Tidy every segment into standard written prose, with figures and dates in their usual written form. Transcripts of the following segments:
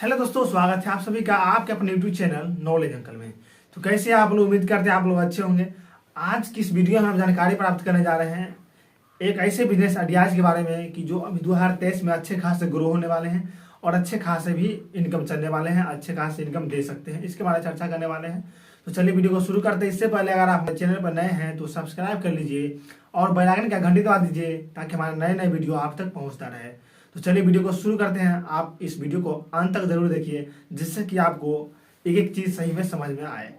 Hello दोस्तों, स्वागत है आप सभी का आपके अपने यूट्यूब चैनल नॉलेज अंकल में। तो कैसे हैं आप लोग? उम्मीद करते हैं आप लोग अच्छे होंगे। आज की इस वीडियो में हम जानकारी प्राप्त करने जा रहे हैं एक ऐसे बिजनेस आइडियाज के बारे में कि जो अभी 2023 में अच्छे खासे ग्रो होने वाले हैं और अच्छे खासे भी इनकम चलने वाले हैं, अच्छे खासे इनकम दे सकते हैं। इसके बारे में चर्चा करने वाले हैं। तो चलिए वीडियो को शुरू करते हैं। इससे पहले अगर आप चैनल पर नए हैं तो सब्सक्राइब कर लीजिए और बेल आइकन का घंटी दबा दीजिए ताकि हमारे नए नए वीडियो आप तक पहुंचता रहे। तो चलिए वीडियो को शुरू करते हैं। आप इस वीडियो को अंत तक जरूर देखिए जिससे कि आपको एक एक चीज़ सही में समझ में आए।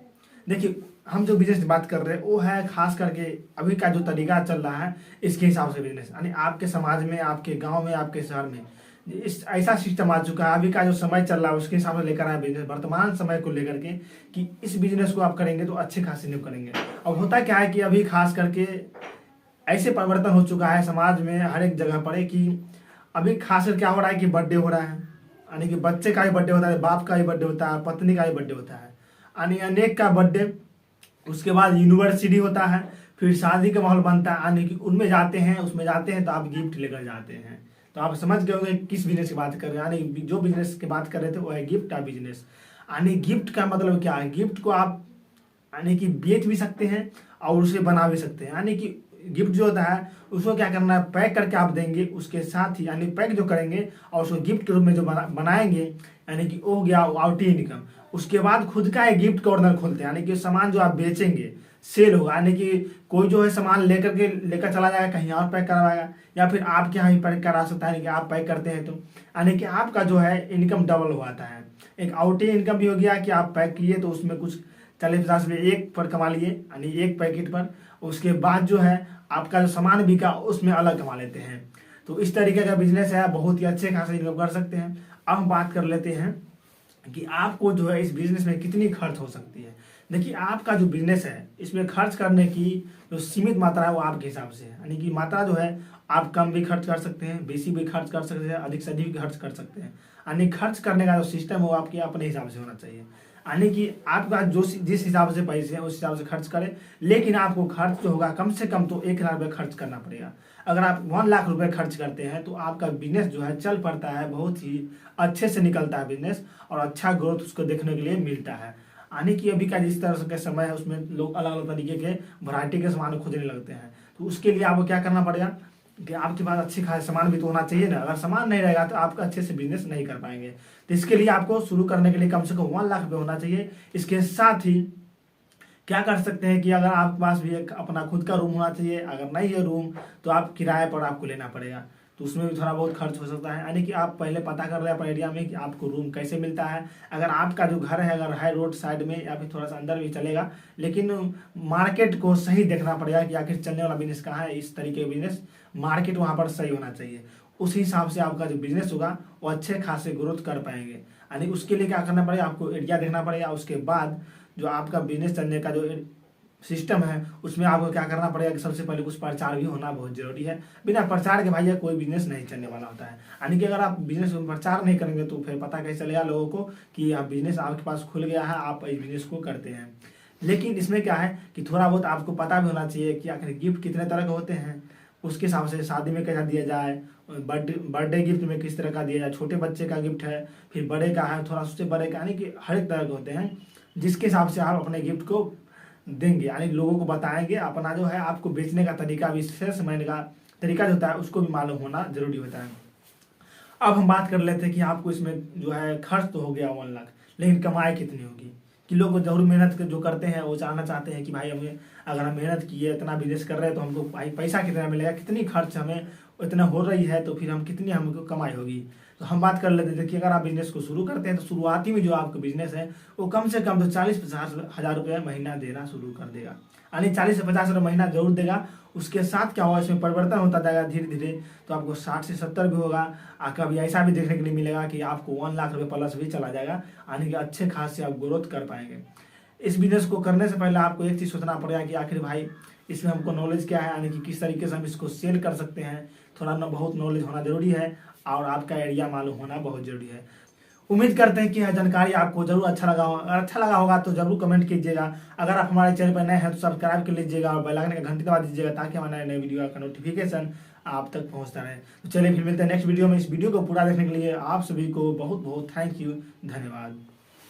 देखिए, हम जो बिजनेस की बात कर रहे हैं वो है खास करके अभी का जो तरीका चल रहा है इसके हिसाब से बिजनेस, यानी आपके समाज में, आपके गांव में, आपके शहर में इस ऐसा सिस्टम आ चुका है। अभी का जो समय चल रहा है उसके हिसाब से लेकर आए बिजनेस, वर्तमान समय को लेकर के कि इस बिजनेस को आप करेंगे तो अच्छे खासे इनकम करेंगे। अब होता क्या है कि अभी खास करके ऐसे परिवर्तन हो चुका है समाज में हर एक जगह पर कि अभी खास कर क्या हो रहा है कि बर्थडे हो रहा है, यानी कि बच्चे का भी बर्थडे होता है, बाप का भी बर्थडे होता है, पत्नी का भी बर्थडे होता है, यानी अनेक का बर्थडे। उसके बाद यूनिवर्सिटी होता है, फिर शादी का माहौल बनता है, यानी कि उनमें जाते हैं, उसमें जाते हैं तो आप गिफ्ट लेकर जाते हैं। तो आप समझ गए होंगे किस बिजनेस की बात कर रहे हैं। यानी जो बिजनेस की बात कर रहे थे वो है गिफ्ट का बिजनेस। यानी गिफ्ट का मतलब क्या है? गिफ्ट को आप यानी कि बेच भी सकते हैं और उसे बना भी सकते हैं। यानी कि गिफ्ट जो होता है उसको क्या करना है, पैक करके आप देंगे, उसके साथ ही यानी पैक जो करेंगे और उसको गिफ्ट के रूप में जो बनाएंगे, यानी कि वो हो गया आउटी इनकम। उसके बाद खुद का एक गिफ्ट कॉर्नर खोलते हैं, यानी कि सामान जो आप बेचेंगे सेल होगा, यानी कि कोई जो है सामान लेकर चला जाएगा, कहीं और पैक करवाएगा या फिर आपके यहाँ ही पैक करा सकता है। यानी कि आप पैक करते हैं तो यानी कि आपका जो है इनकम डबल हो आता है। एक आउटी इनकम भी हो गया कि आप पैक किए तो उसमें कुछ 40-50 रुपये एक पर कमा लिए, यानी एक पैकेट पर। उसके बाद जो है आपका जो सामान बिका उसमें अलग कमा लेते हैं। तो इस तरीके का बिजनेस है, बहुत ही अच्छे खासे इनकम कर सकते हैं। अब हम बात कर लेते हैं कि आपको जो है इस बिजनेस में कितनी खर्च हो सकती है। देखिए, आपका जो बिजनेस है इसमें खर्च करने की जो सीमित मात्रा है वो आपके हिसाब से है। यानी कि मात्रा जो है आप कम भी खर्च कर सकते हैं, बेसी भी खर्च कर सकते हैं, अधिक से अधिक भी खर्च कर सकते हैं। यानी खर्च करने का जो सिस्टम है वो आपके अपने हिसाब से होना चाहिए। यानी कि आपका जो जिस हिसाब से पैसे हैं उस हिसाब से खर्च करें, लेकिन आपको खर्च जो होगा कम से कम तो 1,00,000 रुपये खर्च करना पड़ेगा। अगर आप 1,00,000 रुपये खर्च करते हैं तो आपका बिजनेस जो है चल पड़ता है, बहुत ही अच्छे से निकलता है बिजनेस और अच्छा ग्रोथ उसको देखने के लिए मिलता है। यानी कि अभी का जिस तरह के समय है उसमें लोग अलग अलग तरीके के वैरायटी के सामान खोजने लगते हैं। तो उसके लिए आपको क्या करना पड़ेगा कि आपके पास अच्छे खासे सामान भी तो होना चाहिए ना। अगर सामान नहीं रहेगा तो आप अच्छे से बिजनेस नहीं कर पाएंगे। तो इसके लिए आपको शुरू करने के लिए कम से कम 1,00,000 रुपये होना चाहिए। इसके साथ ही क्या कर सकते हैं कि अगर आपके पास भी एक अपना खुद का रूम होना चाहिए, अगर नहीं है रूम तो आप किराए पर आपको लेना पड़ेगा, तो उसमें भी थोड़ा बहुत खर्च हो सकता है। यानी कि आप पहले पता कर रहे हैं अपने एरिया में कि आपको रूम कैसे मिलता है। अगर आपका जो घर है अगर है रोड साइड में या फिर थोड़ा सा अंदर भी चलेगा, लेकिन मार्केट को सही देखना पड़ेगा कि आखिर चलने वाला बिजनेस कहाँ है। इस तरीके का बिजनेस मार्केट वहाँ पर सही होना चाहिए। उस हिसाब से आपका जो बिजनेस होगा वो अच्छे खासे ग्रोथ कर पाएंगे। यानी उसके लिए क्या करना पड़ेगा, आपको एरिया देखना पड़ेगा। उसके बाद जो आपका बिजनेस चलने का जो सिस्टम है उसमें आपको क्या करना पड़ेगा कि सबसे पहले कुछ प्रचार भी होना बहुत जरूरी है। बिना प्रचार के भैया कोई बिजनेस नहीं चलने वाला होता है। यानी कि अगर आप बिजनेस में प्रचार नहीं करेंगे तो फिर पता कैसे चलेगा लोगों को कि आप बिजनेस आपके पास खुल गया है, आप इस बिजनेस को करते हैं। लेकिन इसमें क्या है कि थोड़ा बहुत आपको पता भी होना चाहिए कि आखिर गिफ्ट कितने तरह के होते हैं, उसके हिसाब से शादी में कैसा दिया जाए, बर्थडे गिफ्ट में किस तरह का दिया जाए, छोटे बच्चे का गिफ्ट है, फिर बड़े का है, थोड़ा उससे बड़े का, यानी कि हर एक तरह के होते हैं जिसके हिसाब से आप अपने गिफ्ट को देंगे, यानी लोगों को बताएंगे। अपना जो है आपको बेचने का तरीका भी, शेयर समझने का तरीका जो होता है उसको भी मालूम होना जरूरी होता है। अब हम बात कर लेते हैं कि आपको इसमें जो है खर्च तो हो गया 1,00,000, लेकिन कमाई कितनी होगी। कि लोग जरूर मेहनत जो करते हैं वो जानना चाहते हैं कि भाई हमें अगर हम मेहनत किए, इतना बिजनेस कर रहे हैं तो हमको भाई पैसा कितना मिलेगा, कितनी खर्च हमें इतना हो रही है तो फिर हम कितनी हमको कमाई होगी। तो हम बात कर लेते हैं। देखिए, अगर आप बिजनेस को शुरू करते हैं तो शुरुआती में जो आपका बिजनेस है वो कम से कम तो 40-50 हज़ार रुपये महीना देना शुरू कर देगा। यानी 40 से 50 रुपये महीना जरूर देगा। उसके साथ क्या होगा, इसमें परिवर्तन होता जाएगा धीरे धीरे, तो आपको 60 से 70 भी होगा। कभी ऐसा भी देखने के लिए मिलेगा कि आपको 1,00,000 रुपये प्लस भी चला जाएगा, यानी कि अच्छे खासे आप ग्रोथ कर पाएंगे। इस बिजनेस को करने से पहले आपको एक चीज़ सोचना पड़ेगा कि आखिर भाई इसमें हमको नॉलेज क्या है, यानी कि किस तरीके से हम इसको सेल कर सकते हैं। थोड़ा ना बहुत नॉलेज होना जरूरी है और आपका एरिया मालूम होना बहुत जरूरी है। उम्मीद करते हैं कि यह जानकारी आपको जरूर अच्छा लगा होगा। अगर अच्छा लगा होगा तो जरूर कमेंट कीजिएगा। अगर आप हमारे चैनल पर नए हैं तो सब्सक्राइब कर लीजिएगा और बेल आइकन का घंटी दबा दीजिएगा ताकि हमारे नए वीडियो का नोटिफिकेशन आप तक पहुंचता रहे। तो चलिए फिर मिलते हैं नेक्स्ट वीडियो में। इस वीडियो को पूरा देखने के लिए आप सभी को बहुत बहुत थैंक यू, धन्यवाद।